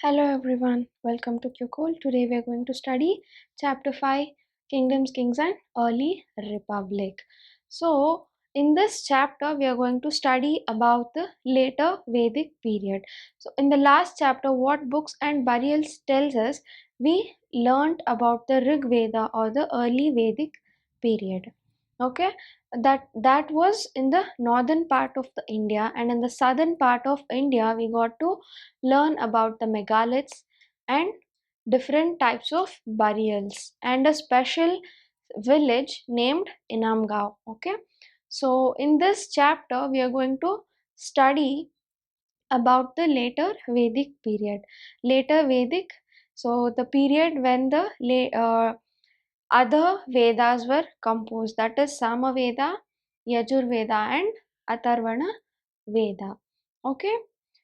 Hello everyone, welcome to QCool. Today we are going to study Chapter 5 Kingdoms, Kings and Early Republic. So, in this chapter, we are going to study about the later Vedic period. So, in the last chapter, what books and burials tells us, we learnt about the Rig Veda or the early Vedic period. Okay, that was in the northern part of the India, and in the southern part of India, we got to learn about the megaliths and different types of burials and a special village named Inamgaon. Okay, so in this chapter we are going to study about the later Vedic period. Later Vedic, so the period when the other Vedas were composed, that is Samaveda, Yajurveda and Atharvana Veda. Okay,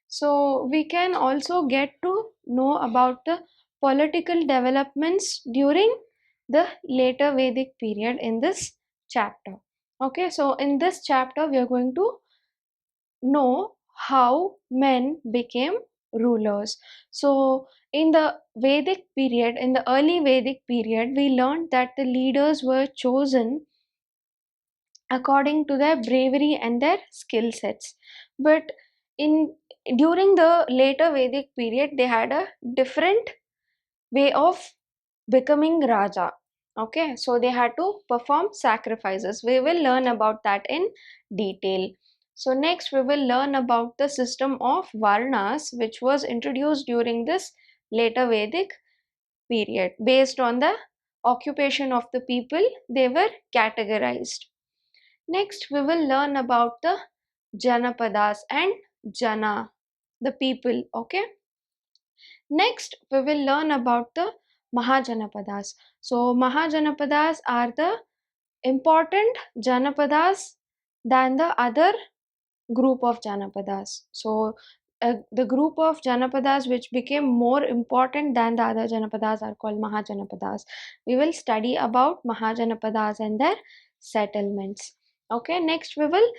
so we can also get to know about the political developments during the later Vedic period in this chapter. Okay, so in this chapter we are going to know how men became rulers. So in the Vedic period, in the early Vedic period, we learned that the leaders were chosen according to their bravery and their skill sets. But in during the later Vedic period, they had a different way of becoming Raja. Okay, so they had to perform sacrifices. We will learn about that in detail. So next we will learn about the system of Varnas, which was introduced during this later Vedic period. Based on the occupation of the people, they were categorized. Next we will learn about the Janpadas and Jana, the people. Okay, next we will learn about the Mahajanapadas. So Mahajanapadas are the important Janapadas than the other group of Janapadas. So the group of Janapadas which became more important than the other Janapadas are called Mahajanapadas. We will study about Mahajanapadas and their settlements. Okay, next we will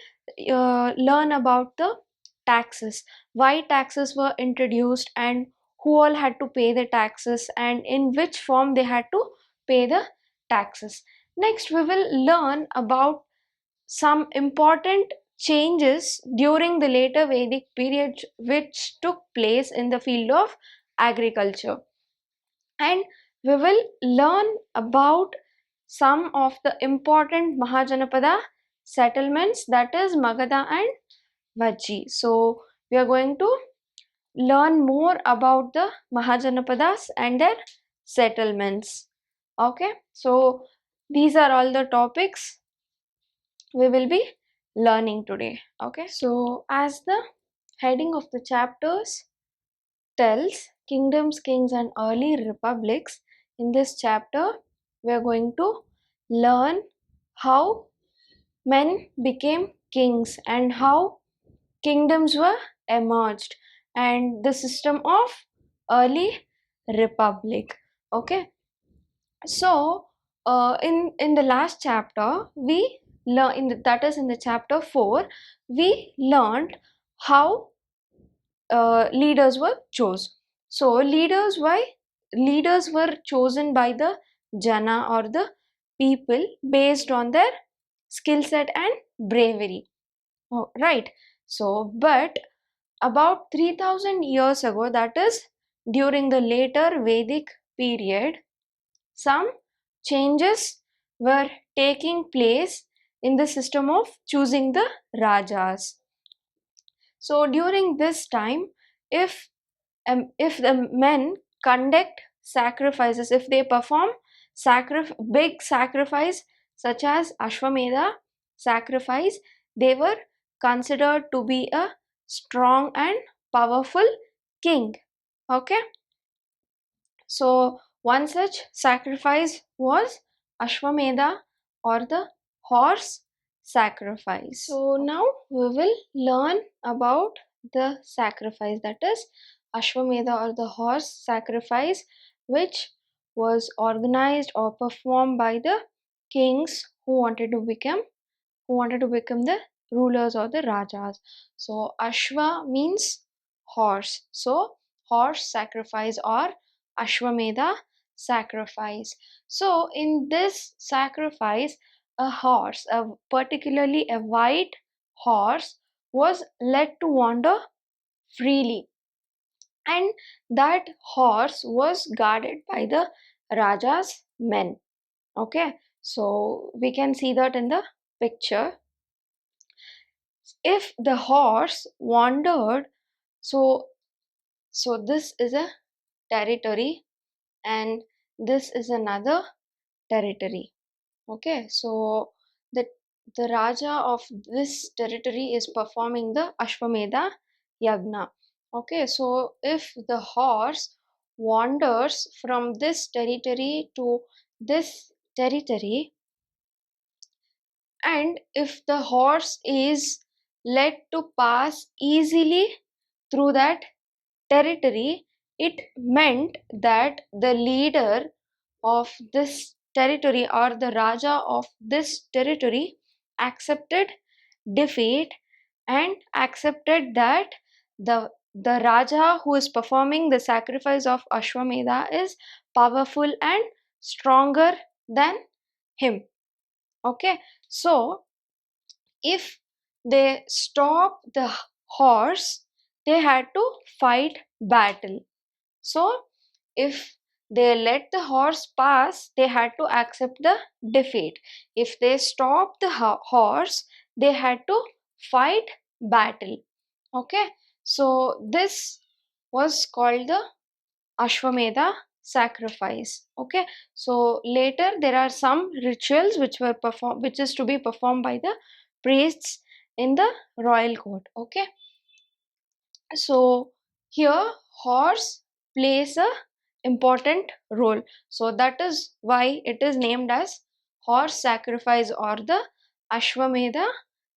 learn about the taxes, why taxes were introduced and who all had to pay the taxes and in which form they had to pay the taxes. Next we will learn about some important changes during the later Vedic period which took place in the field of agriculture, and we will learn about some of the important Mahajanapada settlements, that is Magadha and Vrijji. So we are going to learn more about the Mahajanapadas and their settlements. Okay, so these are all the topics we will be learning today. Okay, so as the heading of the chapters tells, kingdoms, kings and early republics, in this chapter we are going to learn how men became kings and how kingdoms were emerged and the system of early republic. Okay, so in the last chapter we learn, that is in the chapter 4, we learned how leaders were chosen. So leaders were chosen by the Jana or the people based on their skill set and bravery. Oh, right. So but about 3000 years ago, that is during the later Vedic period, some changes were taking place in the system of choosing the Rajas. So during this time, if the men conduct sacrifices, if they perform big sacrifice such as Ashwamedha sacrifice, they were considered to be a strong and powerful king. Okay, so one such sacrifice was Ashwamedha or the horse sacrifice. So now we will learn about the sacrifice, that is Ashwamedha or the horse sacrifice, which was organized or performed by the kings who wanted to become the rulers or the rajas. So Ashwa means horse. So horse sacrifice or Ashwamedha sacrifice. So in this sacrifice, a horse, particularly a white horse, was let to wander freely, and that horse was guarded by the Raja's men. Okay, so we can see that in the picture. If the horse wandered, so this is a territory and this is another territory. Okay, so the Raja of this territory is performing the Ashwamedha yajna. Okay, so if the horse wanders from this territory to this territory, and if the horse is let to pass easily through that territory, it meant that the leader of this territory or the Raja of this territory accepted defeat and accepted that the Raja who is performing the sacrifice of Ashwamedha is powerful and stronger than him. Okay, so if they stop the horse, they had to fight battle. So if they let the horse pass, they had to accept the defeat. If they stopped the horse, they had to fight battle. Okay, so this was called the Ashwamedha sacrifice. Okay, so later there are some rituals which is to be performed by the priests in the royal court. Okay, so here horse plays a important role, so that is why it is named as horse sacrifice or the Ashwamedha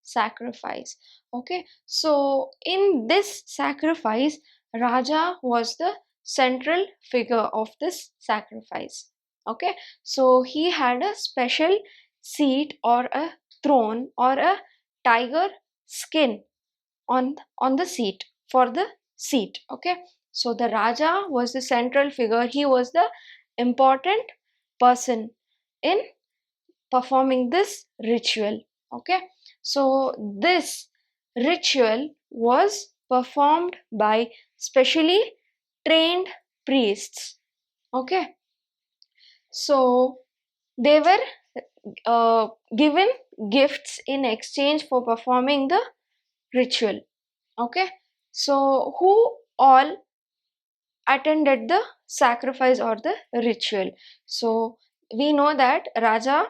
sacrifice. Okay, so in this sacrifice, Raja was the central figure of this sacrifice. Okay, so he had a special seat or a throne or a tiger skin on the seat, for the seat. Okay, so the Raja was the central figure, he was the important person in performing this ritual. Okay, so this ritual was performed by specially trained priests. Okay, so they were given gifts in exchange for performing the ritual. Okay, so who all attended the sacrifice or the ritual? So we know that Raja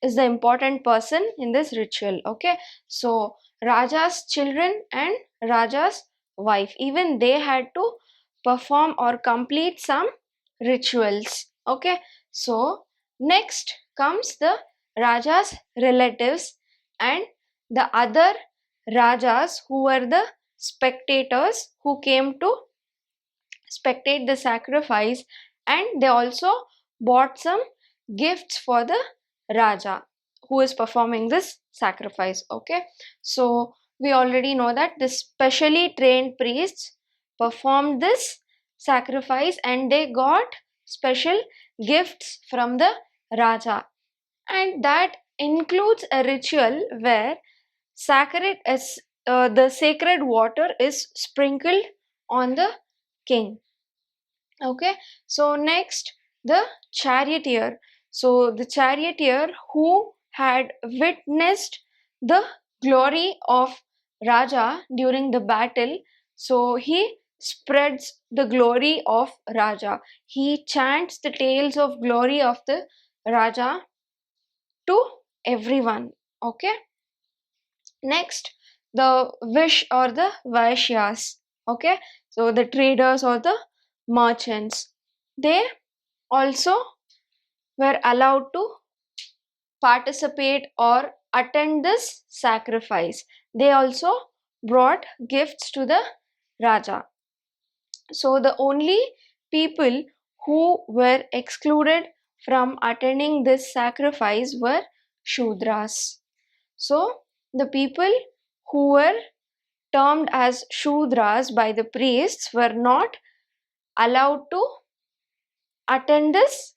is the important person in this ritual. Okay, so Raja's children and Raja's wife, even they had to perform or complete some rituals. Okay, so next comes the Raja's relatives and the other Rajas who were the spectators who came to spectate the sacrifice, and they also bought some gifts for the Raja who is performing this sacrifice. Okay, so we already know that the specially trained priests performed this sacrifice and they got special gifts from the Raja, and that includes a ritual where the sacred water is sprinkled on the king. Okay, so next the charioteer. So the charioteer who had witnessed the glory of Raja during the battle, so he spreads the glory of Raja. He chants the tales of glory of the Raja to everyone. Okay, next the wish or the vaishyas. Okay, so the traders or the merchants, they also were allowed to participate or attend this sacrifice. They also brought gifts to the Raja. So the only people who were excluded from attending this sacrifice were Shudras. So the people who were termed as Shudras by the priests were not allowed to attend this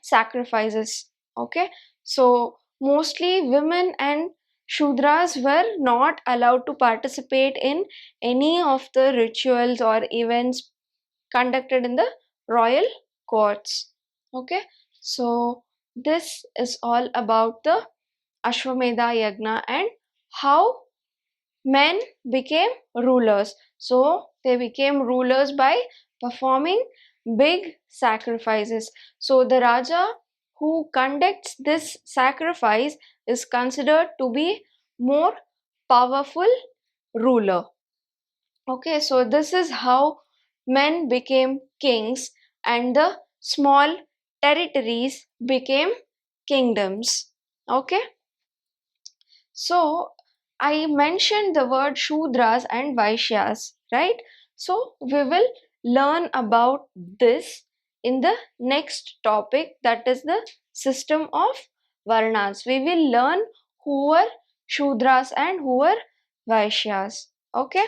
sacrifices. Okay, so mostly women and Shudras were not allowed to participate in any of the rituals or events conducted in the royal courts. Okay, so this is all about the Ashwamedha Yajna and how men became rulers. So they became rulers by performing big sacrifices. So the Raja who conducts this sacrifice is considered to be more powerful ruler. Okay, so this is how men became kings and the small territories became kingdoms. Okay, so I mentioned the word Shudras and Vaishyas, right? So we will learn about this in the next topic, that is the system of Varnas. We will learn who were Shudras and who were Vaishyas. Okay.